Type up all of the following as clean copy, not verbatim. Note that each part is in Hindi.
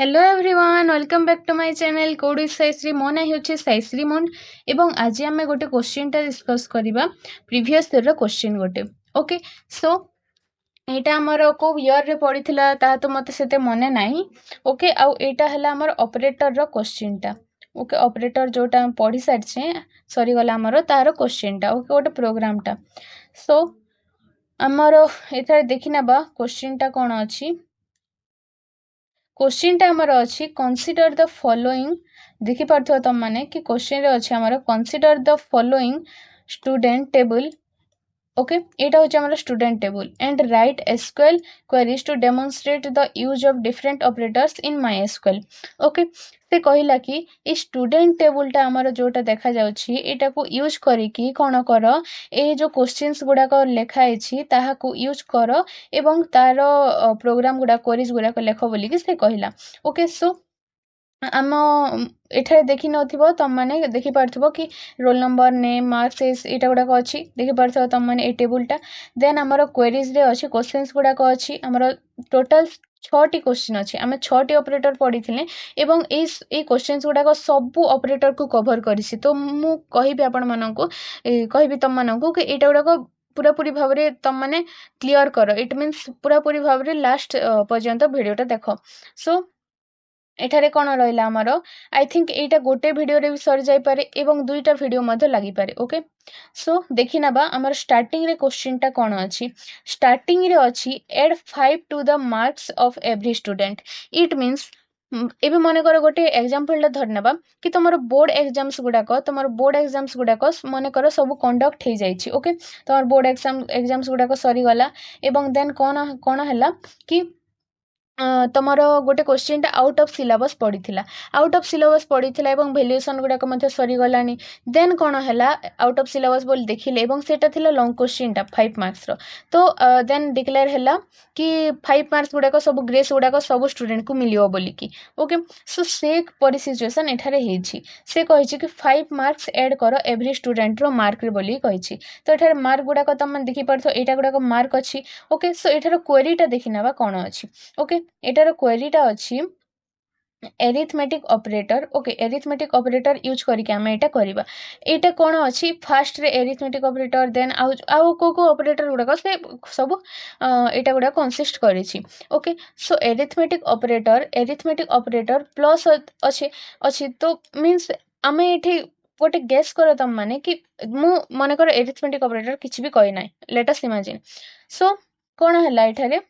Hello everyone welcome back to my channel code with Saishree मो ना होची साईश्री मुंड एवं आज आम गोटे क्वेश्चन टा डिस्कस करबा प्रीवियस ईयर रो क्वेश्चन गोटे ओके सो एटा हमर को ईयर रे पड़ीथिला ता तो मते सेते मने नाही ओके आउ एटा हला हमर ऑपरेटर रो क्वेश्चन टा ओके ऑपरेटर जोटा हम पढ़ी सारछे सरी गला हमर तारो क्वेश्चन टा ओके गोटे प्रोग्राम टा सो हमर एथरे देखि नबा क्वेश्चन टा कोन अछि क्वेश्चन टा हमर अछि कंसीडर द फॉलोइंग देखि पारथो तम माने कि क्वेश्चन रे अछि हमर consider the following student table okay एटा होचे हमर student table and write SQL queries to demonstrate the use of different operators in MySQL okay से कहिला कि ए स्टूडेंट टेबल टा हमर जोटा देखा जाउछि एटा को यूज करी कि कोन कर ए जो क्वेश्चंस गुडा को लेखा अछि ताहा को यूज कर एवं तार प्रोग्राम गुडा क्वेरीज गुडा को लेखो बोली कि से कहिला ओके सो आम एठारे देखि नथिबो तम माने देखि पारथिबो कि रोल नंबर नेम मार्क्स एटा गुडा को अछि देखि पारथिबो तम माने ए टेबल टा देन हमर क्वेरीज रे अछि क्वेश्चंस गुडा को अछि हमर टोटल 6टी क्वेश्चन अछि आमे 6टी ऑपरेटर पढिथिले एवं ए क्वेश्चंस गुडा को सब ऑपरेटर को कवर करिसि तो मु कहिबे आपण मानको कहिबे तम मानको कि एटा गुडा को पूरा पूरी भाव रे तम माने क्लियर करो इट मींस पूरा पूरी भाव रे लास्ट पर्यंत वीडियो टा देखो सो एठारे कोन रहिला हमरो आई थिंक एटा गोटे वीडियो रे भी सर जाई पारे एवं दुईटा वीडियो मध्ये लागि पारे ओके सो देखि नबा हमर स्टार्टिंग रे क्वेश्चन टा कोन अछि स्टार्टिंग रे अछि add 5 to the marks of every student it means एबे मने कर गोटे एग्जांपल टा धर नबा कि तमरो बोर्ड एग्जाम्स गुडा को मने कर सब कंडक्ट हे जाई छी ओके तमर बोर्ड एग्जाम्स गुडा को सरी गला एवं देन कोन कोन हला कि तमरो गोटे क्वेश्चन टा आउट ऑफ सिलेबस पड़ीथिला आउट ऑफ सिलेबस पड़ीथिला एवं वैल्यूएशन गुडा को मध्ये सरी गलानी देन कोन हला आउट ऑफ सिलेबस बोल देखिले एवं सेटा थिला लॉन्ग क्वेश्चन टा 5 मार्क्स रो तो देन डिक्लेयर हला कि 5 मार्क्स गुडा को सब ग्रेस गुडा को सब स्टूडेंट को मिलियो बोली कि ओके सो से परि सिचुएशन एठारे हेछि से कहिछि कि 5 मार्क्स ऐड करो एवरी स्टूडेंट रो मार्क रे बोली कहिछि तो एठारे मार्क गुडा को तम देखि परथो एटा गुडा को मार्क अछि ओके सो एठारे क्वेरी टा देखिनबा कोन अछि ओके एटार क्वेरी टा अछि arithmetic operator okay arithmetic operator use करके आमे एटा करबा एटा कोन अछि first ray arithmetic operator then आउ को ऑपरेटर गुडा से सब एटा गुडा कंसिस्ट करै छी okay so arithmetic operator plus अछि तो मींस आमे एठी गोटे गेस करो तम माने कि मु माने कर एरिथमेटिक ऑपरेटर किछि भी कहि नै लेट अस इमेजिन सो कोन हला एठारे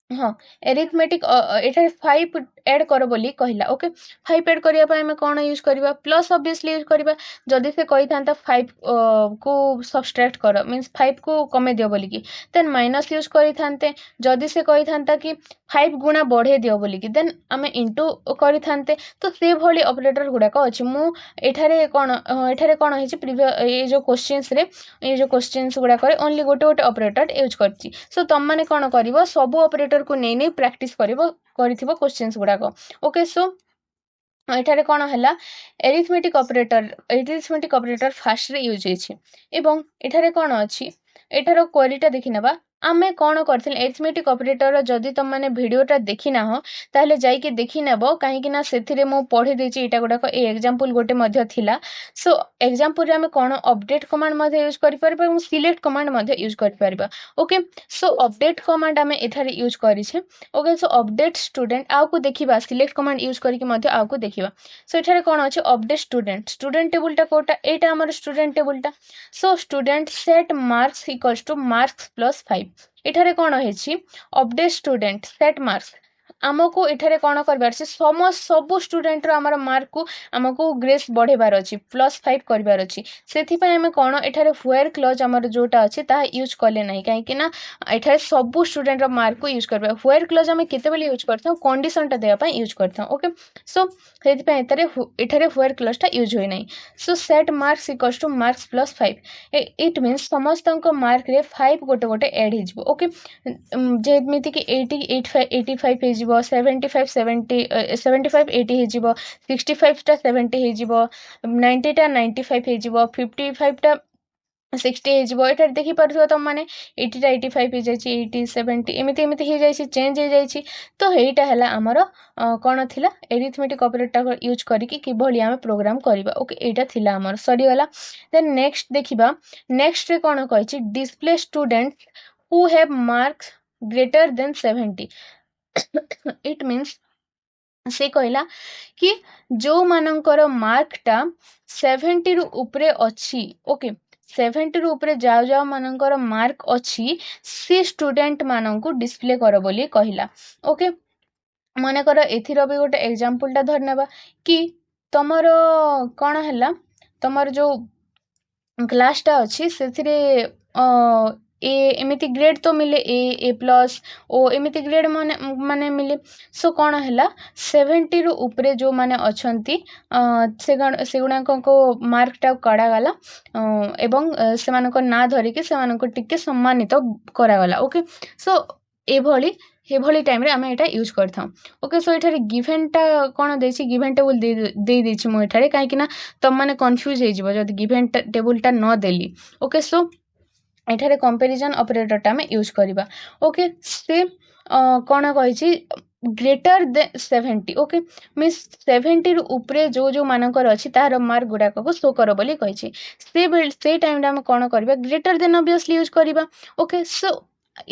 हाँ एरिथमेटिक एठारे 5 ऐड करो बोली कहिला ओके 5 ऐड करिया पय हम कोन यूज करबा प्लस ऑब्वियसली यूज करबा जदी से कहि थांता 5 को सब्सट्रैक्ट करो मींस 5 को कमे दियो बोली की देन माइनस यूज करि थांते जदी से कहि थांता कि 5 गुणा बढ़े दियो बोली की देन हमें इनटू करि थांते तो से भली ऑपरेटर गुडा को अछि मु एठारे कोन हेछि प्रीवियस ए जो क्वेश्चंस रे ए जो क्वेश्चंस गुडा करे ओनली गोटे गोटे ऑपरेटर यूज करछि सो तम माने कोन करबो सब ऑपरेटर को नै नै प्रैक्टिस करबो करथिबो क्वेश्चंस गुडा को ओके सो एठारे कोन हला एरिथमेटिक ऑपरेटर फास्ट रे यूज हेछि एवं एठारे कोन अछि एठारो क्वेरीटा देखिनबा आमे कोन करथिल एरिथमेटिक ऑपरेटर जदी तम माने वीडियोटा देखिना हो ताहले जाई के देखि नेबो काहे कि ना सेथिरे मो पढि देछि एटा गुडा को ए एग्जांपल गोटे मध्ये थिला सो एग्जांपल रे आमे कोन अपडेट कमांड मध्ये यूज करि परबा एवं सिलेक्ट कमांड मध्ये यूज करि परबा ओके सो अपडेट कमांड आमे एठारे यूज करि छै ओके सो अपडेट स्टूडेंट आउ को देखिबा सिलेक्ट कमांड यूज करि के मध्ये आउ को देखिबा सो एठारे कोन अछि अपडेट स्टूडेंट टेबल टा कोटा एटा हमर स्टूडेंट टेबल टा so student set marks equals two marks plus 5 एठारे कोन हेछि अपडेट स्टूडेंट सेट मार्क्स आमको एठारे कोन करबार छै सब स्टूडेंट रो हमर मार्क को आमको ग्रेस बढ़ेबार अछि +5 करबार अछि सेथि पय हम कोन एठारे व्हेयर क्लॉज हमर जोटा अछि ता यूज करले नै काहे कि ना एठारे सब स्टूडेंट रो मार्क को यूज करबा व्हेयर क्लॉज हम केते बेले यूज करथौ कंडीशन टा देबा पय यूज करथौ ओके सो सेथि पय एठारे व्हेयर क्लॉज टा यूज होय नै सो set marks equals two marks +5 it means समस्त मार्क रे 5 गोटे गोटे ऐड हे जिवो ओके जेमिति कि 80 85 हे जिवो 75 70 75 80 हे जिवो 65 टा 70 हे जिवो 90 टा 95 हे जिवो 55 टा 60 ହେଇଯିବ। ଏଠାରେ ଦେଖିପାରୁଥିବ ତମମାନେ 80ଟା 85 ହେଇଯାଇଛି, 80 70 ଏମିତି ଏମିତି ହେଇଯାଇଛି, ଚେଞ୍ଜ ହେଇଯାଇଛି। ତ ଏଇଟା ହେଲା ଆମର କ'ଣ ଥିଲା ଏରିଥମେଟିକ୍ ଅପରେଟର ୟୁଜ୍ କରିକି କିଭଳି ଆମେ ପ୍ରୋଗ୍ରାମ୍ କରିବା। ଓକେ, ଏଇଟା ଥିଲା ଆମର ସରିଗଲା। ଦେନ୍ ନେକ୍ସଟ ଦେଖିବା। ନେକ୍ସଟରେ କ'ଣ କହିଛି, display student who have marks greater than 70। It means ସେ କହିଲା କି ଯେଉଁମାନଙ୍କର ମାର୍କଟା 70ରୁ ଉପରେ ଅଛି, ଓକେ 70ରୁ ଉପରେ ଯାଉ ମାନଙ୍କର ମାର୍କ ଅଛି, ସେ ଷ୍ଟୁଡେଣ୍ଟ ମାନଙ୍କୁ ଡିସପ୍ଲେ କର ବୋଲି କହିଲା। ଓକେ, ମନେକର ଏଥିର ବି ଗୋଟେ ଏକ୍ଜାମ୍ପଲଟା ଧରି ନେବା କି ତମର କ'ଣ ହେଲା, ତମର ଯେଉଁ କ୍ଲାସଟା ଅଛି ସେଥିରେ ଏ ଏମିତି ଗ୍ରେଡ୍ ତ ମିଳେ, ଏ ପ୍ଲସ୍ ଓ ଏମିତି ଗ୍ରେଡ୍ ମାନେ ମିଳେ। ସୋ କ'ଣ ହେଲା, 70ରୁ ଉପରେ ଯେଉଁମାନେ ଅଛନ୍ତି ସେଗୁଡ଼ାକଙ୍କ ମାର୍କଟା କଢ଼ାଗଲା ଏବଂ ସେମାନଙ୍କ ନାଁ ଧରିକି ସେମାନଙ୍କୁ ଟିକେ ସମ୍ମାନିତ କରାଗଲା। ଓକେ, ସୋ ଏଭଳି ଟାଇମ୍ରେ ଆମେ ଏଇଟା ୟୁଜ୍ କରିଥାଉ। ଓକେ, ସୋ ଏଠାରେ ଗିଭେନ୍ଟା କ'ଣ ଦେଇଛି, ଗିଭେନ୍ ଟେବୁଲ୍ ଦେଇଛି ମୁଁ ଏଠାରେ, କାହିଁକିନା ତମମାନେ କନଫ୍ୟୁଜ୍ ହେଇଯିବ ଯଦି ଗିଭେନ୍ ଟେବୁଲ୍ଟା ନ ଦେଲି। ଓକେ, ସୋ ଏଠାରେ କମ୍ପାରିଜନ୍ ଅପରେଟରଟା ଆମେ ୟୁଜ୍ କରିବା। ଓକେ, ସେ କ'ଣ କହିଛି, ଗ୍ରେଟର ଦେନ୍ 70। ଓକେ, ମିନ୍ସ 70ରୁ ଉପରେ ଯେଉଁମାନଙ୍କର ଅଛି ତାହାର ମାର୍କ ଗୁଡ଼ାକକୁ ଶୋ କର ବୋଲି କହିଛି। ସେଇ ଟାଇମ୍ରେ ଆମେ କ'ଣ କରିବା, ଗ୍ରେଟର ଦେନ୍ ଅବଭିୟସଲି ୟୁଜ୍ କରିବା। ଓକେ, ସୋ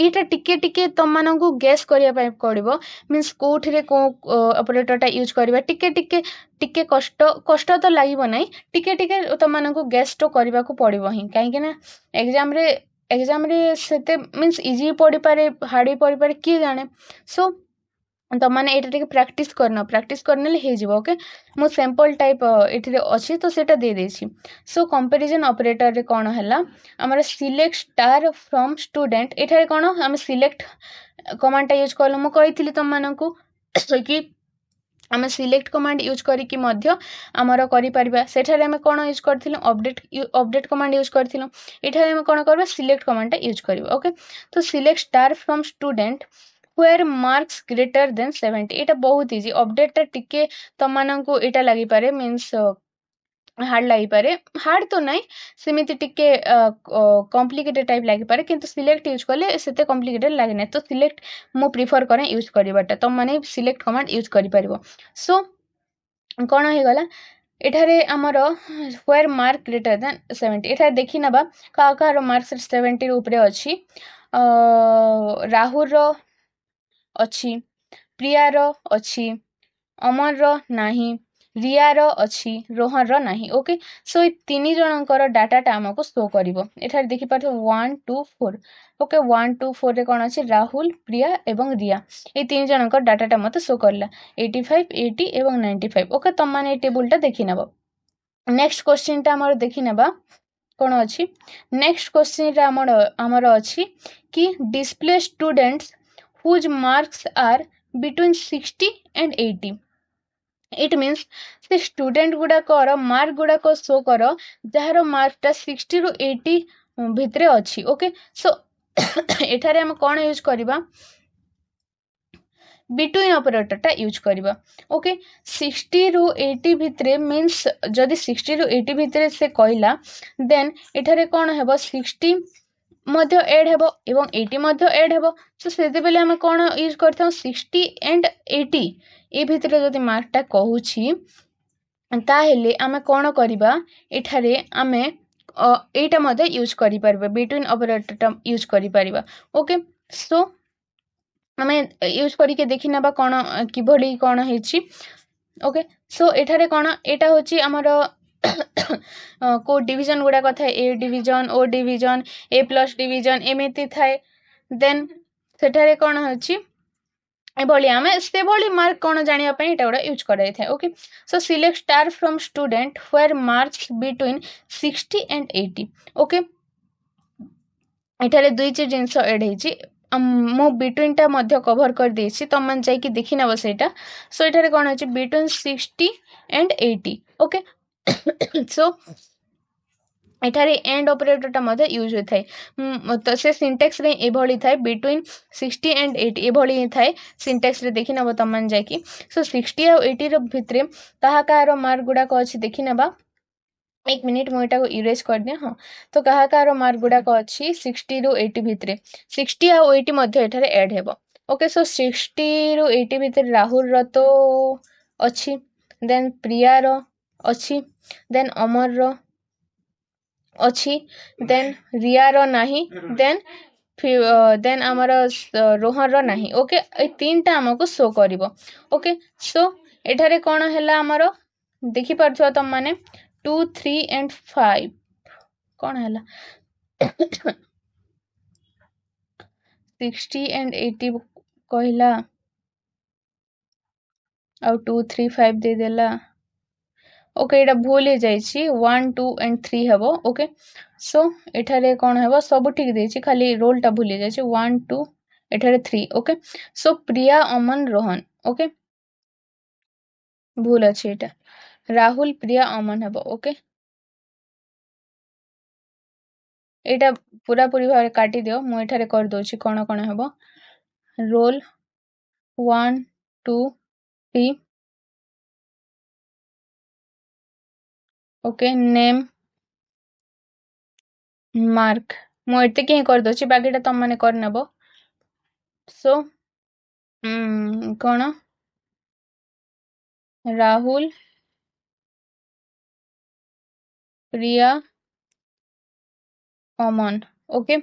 ଏଇଟା ଟିକେ ତମମାନଙ୍କୁ ଗେସ୍ କରିବା ପାଇଁ ପଡ଼ିବ, ମିନ୍ସ କେଉଁଥିରେ କେଉଁ ଅପରେଟରଟା ୟୁଜ୍ କରିବା। ଟିକେ କଷ୍ଟ ତ ଲାଗିବ ନାହିଁ, ଟିକେ ତମମାନଙ୍କୁ ଗେସ୍ ତ କରିବାକୁ ପଡ଼ିବ ହିଁ, କାହିଁକିନା ଏକ୍ଜାମ୍ରେ ସେତେ ମିନ୍ସ ଇଜି ପଡ଼ିପାରେ, ହାର୍ଡ଼ ବି ପଡ଼ିପାରେ, କିଏ ଜାଣେ। ସୋ ତମମାନେ ଏଇଟା ଟିକେ ପ୍ରାକ୍ଟିସ୍ କରିନେଲେ ହେଇଯିବ। ଓକେ, ମୁଁ ସାମ୍ପଲ୍ ଟାଇପ୍ ଏଥିରେ ଅଛି ତ ସେଇଟା ଦେଇଦେଇଛି। ସୋ କମ୍ପାରିଜନ୍ ଅପରେଟରରେ କ'ଣ ହେଲା, ଆମର ସିଲେକ୍ଟ ଷ୍ଟାର୍ ଫ୍ରମ୍ ଷ୍ଟୁଡେଣ୍ଟ। ଏଠାରେ କ'ଣ ଆମେ ସିଲେକ୍ଟ କମାଣ୍ଡଟା ୟୁଜ୍ କଲୁ। ମୁଁ କହିଥିଲି ତମମାନଙ୍କୁ କି ଆମେ ସିଲେକ୍ଟ କମାଣ୍ଡ ୟୁଜ୍ କରିକି ମଧ୍ୟ ଆମର କରିପାରିବା। ସେଠାରେ ଆମେ କ'ଣ ୟୁଜ୍ କରିଥିଲୁ, ଅପଡେଟ୍ କମାଣ୍ଡ ୟୁଜ୍ କରିଥିଲୁ। ଏଠାରେ ଆମେ କ'ଣ କରିବା, ସିଲେକ୍ଟ କମାଣ୍ଡଟା ୟୁଜ୍ କରିବା। ଓକେ, ତ select star from student where marks greater than 70। ଏଇଟା ବହୁତ ଇଜି। ଅପଡେଟ୍ଟା ଟିକେ ତମମାନଙ୍କୁ ଏଇଟା ଲାଗିପାରେ, ମିନ୍ସ ହାର୍ଡ଼ ଲାଗିପାରେ, ହାର୍ଡ଼ ତ ନାହିଁ, ସେମିତି ଟିକେ କମ୍ପ୍ଲିକେଟେଡ଼ ଟାଇପ୍ ଲାଗିପାରେ, କିନ୍ତୁ ସିଲେକ୍ଟ ୟୁଜ୍ କଲେ ସେତେ କମ୍ପ୍ଲିକେଟେଡ଼ ଲାଗେ ନାହିଁ। ତ ସିଲେକ୍ଟ ମୁଁ ପ୍ରିଫର୍ କରେ ୟୁଜ୍ କରିବାଟା, ତମମାନେ ସିଲେକ୍ଟ କମାଣ୍ଡ ୟୁଜ୍ କରିପାରିବ। ସୋ କ'ଣ ହେଇଗଲା, ଏଠାରେ ଆମର where mark greater than 70। ଏଠାରେ ଦେଖି ନେବା କାହାର ମାର୍କସ୍ 70ରୁ ଉପରେ ଅଛି। ରାହୁଲର ଅଛି, ପ୍ରିୟାର ଅଛି, ଅମରର ନାହିଁ, ରିୟାର ଅଛି, ରୋହନର ନାହିଁ। ଓକେ, ସୋ ଏଇ 3 ଜଣଙ୍କର ଡାଟାଟା ଆମକୁ ଶୋ କରିବ। ଏଠାରେ ଦେଖିପାରୁଥିବ 1 2 4। ଓକେ, 1 2 4ରେ କ'ଣ ଅଛି, ରାହୁଲ, ପ୍ରିୟା ଏବଂ ରିୟା, ଏଇ 3 ଜଣଙ୍କର ଡାଟାଟା ମୋତେ ଶୋ କରିଲା 85 80 ଏବଂ 95। ଓକେ, ତମମାନେ ଏଇ ଟେବୁଲଟା ଦେଖିନେବ। ନେକ୍ସଟ କ୍ୱେଶ୍ଚିନ୍ଟା ଆମର ଦେଖିନେବା କ'ଣ ଅଛି। ନେକ୍ସଟ କ୍ୱେଶ୍ଚିନ୍ରେ ଆମର ଅଛି କି display students whose marks are between 60 and 80। It means से स्टूडेंट गुड़ाकर मार्क गुड़ाक शो कर जार मार्कटा 60 ରୁ 80 भितर अच्छी। ओके, सो एठारे हम कौन यूज करवा, बिटवीन ऑपरेटरटा यूज करवा। ओके, 60 ରୁ 80 भितर मीन्स जदि 60 ରୁ 80 भितर से कहला देन एठारे कौन हेबो, 60 मध्य एड हेबो एवं 80 मध्य एड हेबो। सो सेते बेले हम कौन यूज करथां, 60 एंड 80 ए भितर जदि मार्कटा कहूछि ताहेले आमे कौन करवा, एठारे आमे एटा मध्य यूज करि परबा, बिटवीन ऑपरेटरटा यूज करि परबा। ओके, सो आमे यूज करके देखि नेबा कौन किभली कौन हेछि। ओके, सो एठारे कौन एटा होछि हमर को डिविजन गुड़ा थाए, A division, O division, A plus division एमती थाए। देन सेठारे कौन होछि एभली आमे सेभली मार्क कौन जानिया पई एटा गुड़ा यूज कराई थाए। Okay, so select star from student where marks between 60 and 80। Okay, एठारे दुई चीज जिंस एड हेछि, मु बिटवीनटा मध्य कवर कर देछि, तमन जाई कि देखि नबो सेटा। सो एठारे कौन होछि बिटवीन 60 एंड 80। ओके, सो एठारे एंड ऑपरेटरटा मध्य यूज होय थाए। तो से सिंटेक्स रे एभली थाए, बिटवीन 60 एंड 80 एभली थाए सिंटेक्स रे, देखि नबो तमन जाई कि। सो 60 और 80 रो भितरे ताहा कार मार्क गुडा को अछि देखि नबा। एक मिनिट मुझे इरेज कर दिए हाँ तो कहा कहार मार्क गुड़ाक अच्छी 60 रु 80 भितर 60 आ 80 मध्य एठारे ऐड हेबो ओके सो 60 रु 80 भितर राहुल रो तो अच्छी देन प्रिया रो अच्छी देन अमर रो अच्छी देन रिया रो नाही देन देन आमर रोहन रो नाही ओके ए तीनटा हमको शो करिवो ओके सो एठारे कोन हैला हमर देखि परछो तुम माने 2 3 एंड 5 कोन हैला 60 एंड 80 कहला आ 2 3 5 दे देला ओके एटा भूल हो जाइए 1 2 एंड 3 हेबो ओके सो एठारे कौन हेबो सब ठीक देछि खाली रोल टा भूल जाइए 1 2 एठारे 3 ओके सो प्रिया अमन रोहन ओके भूल अछि एटा राहुल प्रिया अमन हेबो ओके एटा पूरा पूरी भाव काटी दियो मु एठारे कर दोछि कोन कोन हेबो रोल 1 2 3 ओके नेम मार्क मु एते के कर दोछि बाकीटा तुम माने कर नेबो सो कोन राहुल प्रिया अमन ओके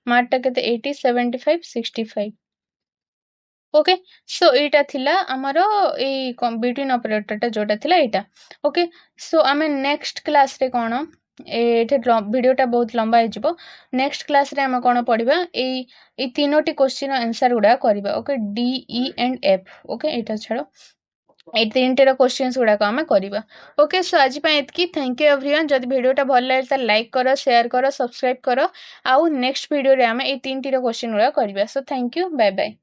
मार्कटा केते 80 75 65 ओके सो एटा थिला हमरो ए बिटवीन ऑपरेटरटा जोटा थिला एटा ओके सो आमे नेक्स्ट क्लास रे कोन एठे वीडियोटा बहुत लंबा हो जिवो नेक्स्ट क्लास रे हम कोन पढिबा ए तीनोटी क्वेश्चन आंसर गुडा करबा okay D E and F okay Etah छाड़ो A तीनटेर questions गुड़ाक आम करवा ओके सो आज एतकी थैंक यू एवरीवन जब वीडियोटा भल लगे तो लाइक करो शेयर करो सब्सक्राइब करो आउ नेक्स्ट वीडियो रे आम ए तीन टीर क्वेश्चन गुड़ा करवा so thank you bye bye.